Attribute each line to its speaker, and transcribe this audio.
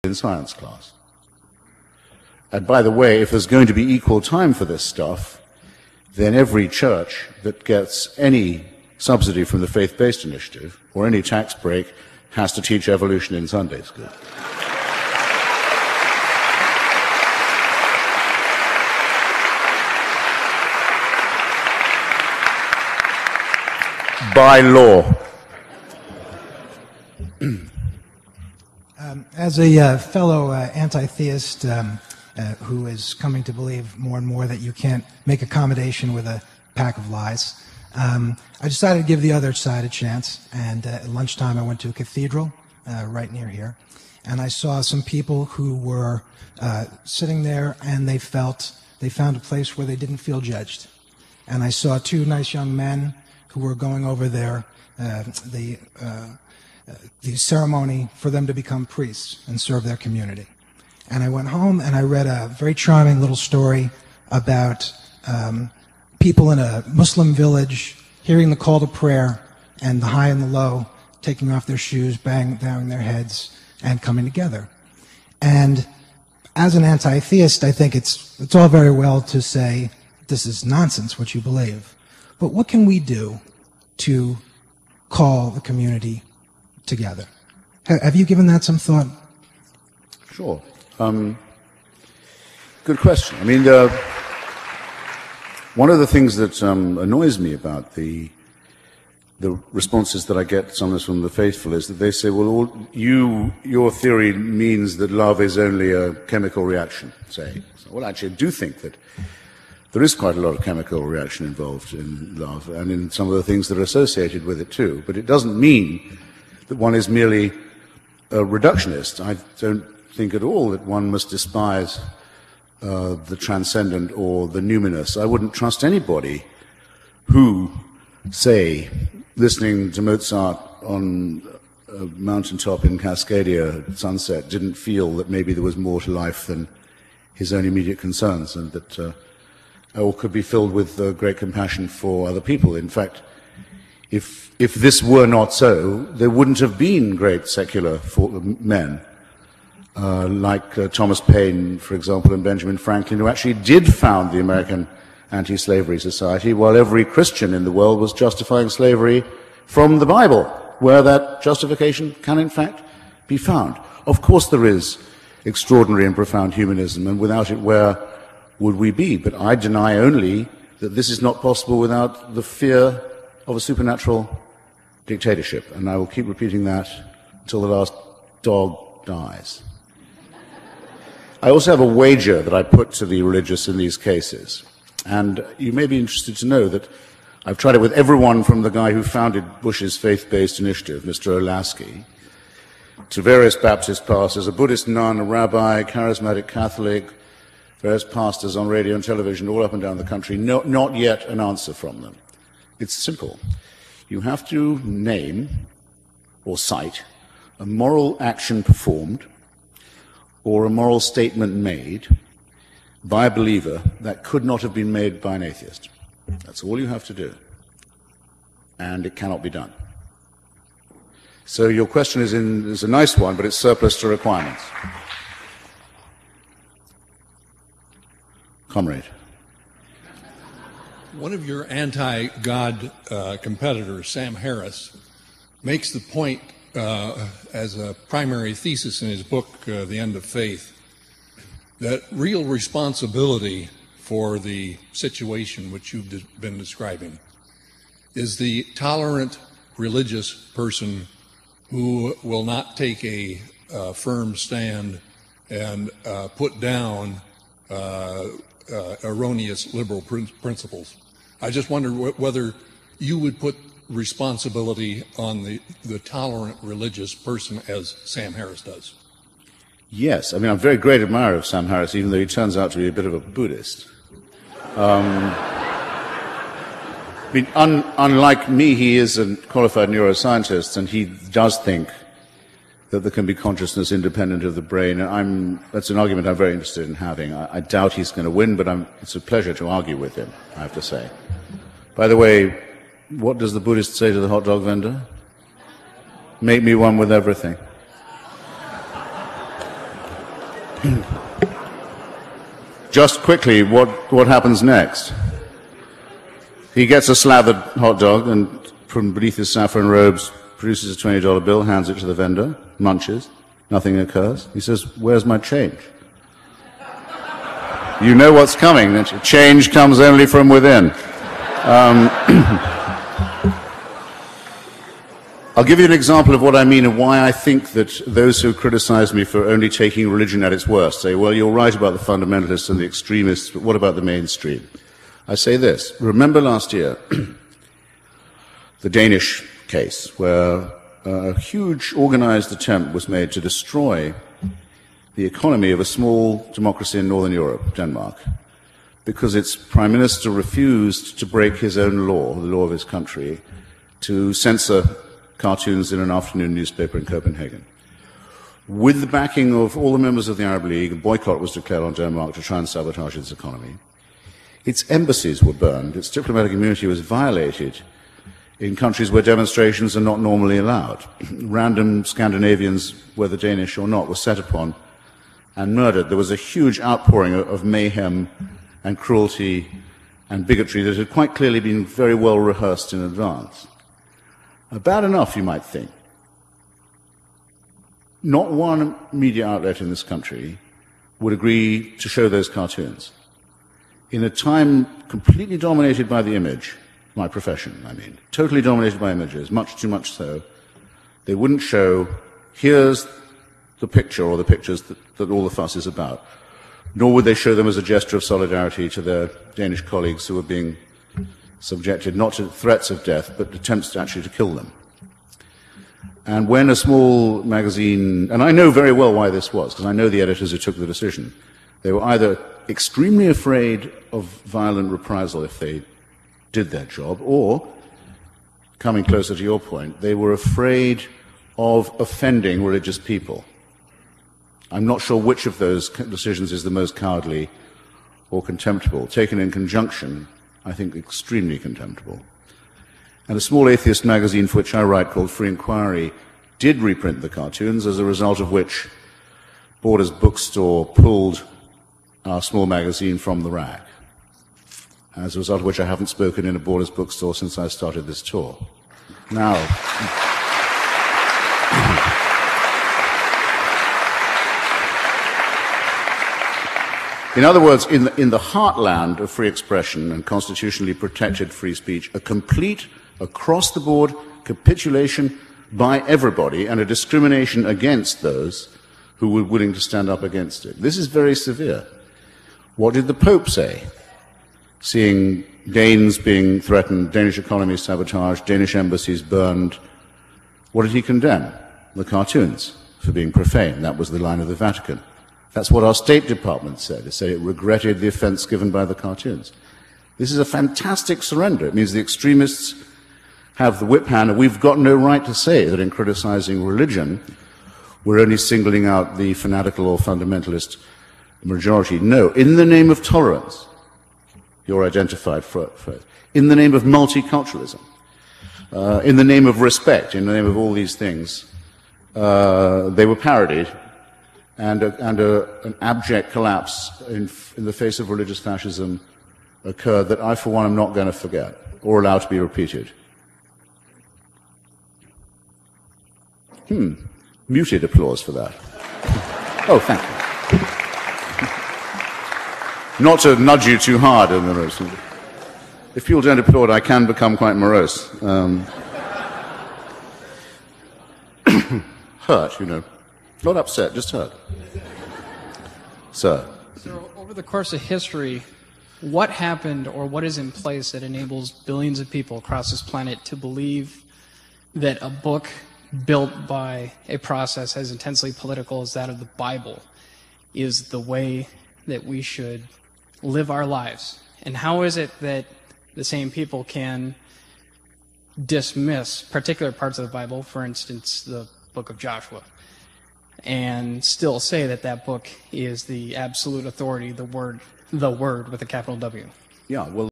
Speaker 1: in science class. And by the way, if there's going to be equal time for this stuff, then every church that gets any subsidy from the faith-based initiative or any tax break has to teach evolution in Sunday school. By law.
Speaker 2: As a fellow anti-theist who is coming to believe more and more that you can't make accommodation with a pack of lies, I decided to give the other side a chance, and at lunchtime I went to a cathedral right near here, and I saw some people who were sitting there, and they found a place where they didn't feel judged. And I saw two nice young men who were going over there, the ceremony for them to become priests and serve their community. And I went home and I read a very charming little story about people in a Muslim village hearing the call to prayer, and the high and the low taking off their shoes, bowing their heads, and coming together. And as an anti-theist, I think it's all very well to say, this is nonsense, what you believe. But what can we do to call the community together? Have you given that some thought?
Speaker 1: Sure. Good question. I mean, one of the things that annoys me about the responses that I get sometimes from the faithful is that they say, well, your theory means that love is only a chemical reaction, say. Well, actually, I do think that there is quite a lot of chemical reaction involved in love, and in some of the things that are associated with it too. But it doesn't mean that one is merely a reductionist. I don't think at all that one must despise the transcendent or the numinous. I wouldn't trust anybody who, say, listening to Mozart on a mountaintop in Cascadia at sunset, didn't feel that maybe there was more to life than his own immediate concerns, and that or could be filled with great compassion for other people. In fact, if this were not so, there wouldn't have been great secular men like Thomas Paine, for example, and Benjamin Franklin, who actually did found the American Anti-Slavery Society, while every Christian in the world was justifying slavery from the Bible, where that justification can in fact be found. Of course there is extraordinary and profound humanism, and without it, where would we be? But I deny only that this is not possible without the fear of a supernatural dictatorship, and I will keep repeating that until the last dog dies. I also have a wager that I put to the religious in these cases, and you may be interested to know that I've tried it with everyone from the guy who founded Bush's faith-based initiative, Mr. Olasky, to various Baptist pastors, a Buddhist nun, a rabbi, charismatic Catholic, various pastors on radio and television all up and down the country. Not yet an answer from them. It's simple. You have to name or cite a moral action performed or a moral statement made by a believer that could not have been made by an atheist. That's all you have to do. And it cannot be done. So your question is a nice one, but it's surplus to requirements. Comrade.
Speaker 3: One of your anti-God competitors, Sam Harris, makes the point as a primary thesis in his book, The End of Faith, that real responsibility for the situation which you've been describing is the tolerant religious person who will not take a firm stand and put down erroneous liberal principles. I just wonder whether you would put responsibility on the tolerant religious person as Sam Harris does.
Speaker 1: Yes. I mean, I'm a very great admirer of Sam Harris, even though he turns out to be a bit of a Buddhist. I mean, unlike me, he is a qualified neuroscientist, and he does think that there can be consciousness independent of the brain. And that's an argument I'm very interested in having. I doubt he's going to win, but it's a pleasure to argue with him, I have to say. By the way, what does the Buddhist say to the hot dog vendor? Make me one with everything. just quickly, what happens next? He gets a slathered hot dog and from beneath his saffron robes produces a $20 bill, hands it to the vendor, munches, nothing occurs. He says, "Where's my change?" You know what's coming. Change comes only from within. I'll give you an example of what I mean and why I think that those who criticize me for only taking religion at its worst say, well, you're right about the fundamentalists and the extremists, but what about the mainstream? I say this. Remember last year, the Danish case, where a huge organized attempt was made to destroy the economy of a small democracy in Northern Europe, Denmark, because its prime minister refused to break his own law, the law of his country, to censor cartoons in an afternoon newspaper in Copenhagen. With the backing of all the members of the Arab League, a boycott was declared on Denmark to try and sabotage its economy. Its embassies were burned, its diplomatic immunity was violated in countries where demonstrations are not normally allowed. Random Scandinavians, whether Danish or not, were set upon and murdered. There was a huge outpouring of mayhem and cruelty and bigotry that had quite clearly been very well rehearsed in advance. Bad enough, you might think. Not one media outlet in this country would agree to show those cartoons. In a time completely dominated by the image, my profession, I mean, totally dominated by images, much too much so, they wouldn't show, here's the picture or the pictures that all the fuss is about. Nor would they show them as a gesture of solidarity to their Danish colleagues who were being subjected not to threats of death, but attempts actually to kill them. And when a small magazine, and I know very well why this was, because I know the editors who took the decision, they were either extremely afraid of violent reprisal if they did their job, or, coming closer to your point, they were afraid of offending religious people. I'm not sure which of those decisions is the most cowardly or contemptible. Taken in conjunction, I think extremely contemptible. And a small atheist magazine for which I write, called Free Inquiry, did reprint the cartoons, as a result of which Borders Bookstore pulled our small magazine from the rack. As a result of which I haven't spoken in a Borders Bookstore since I started this tour. Now, in other words, in the heartland of free expression and constitutionally protected free speech, a complete, across-the-board capitulation by everybody and a discrimination against those who were willing to stand up against it. This is very severe. What did the Pope say? Seeing Danes being threatened, Danish economy sabotaged, Danish embassies burned, what did he condemn? The cartoons for being profane. That was the line of the Vatican. That's what our State Department said. It said it regretted the offense given by the cartoons. This is a fantastic surrender. It means the extremists have the whip hand, and we've got no right to say that in criticizing religion, we're only singling out the fanatical or fundamentalist majority. No, in the name of tolerance, you're identified for it. In the name of multiculturalism, in the name of respect, in the name of all these things, they were parodied. And an abject collapse in the face of religious fascism occurred that I, for one, am not going to forget or allow to be repeated. Muted applause for that. Oh, thank you. Not to nudge you too hard. If people don't applaud, I can become quite morose. Hurt, you know. Not upset, just hurt. Sir.
Speaker 4: So, over the course of history, what happened or what is in place that enables billions of people across this planet to believe that a book built by a process as intensely political as that of the Bible is the way that we should live our lives? And how is it that the same people can dismiss particular parts of the Bible, for instance, the book of Joshua, and still say that that book is the absolute authority, the word with a capital W?
Speaker 1: Yeah, well,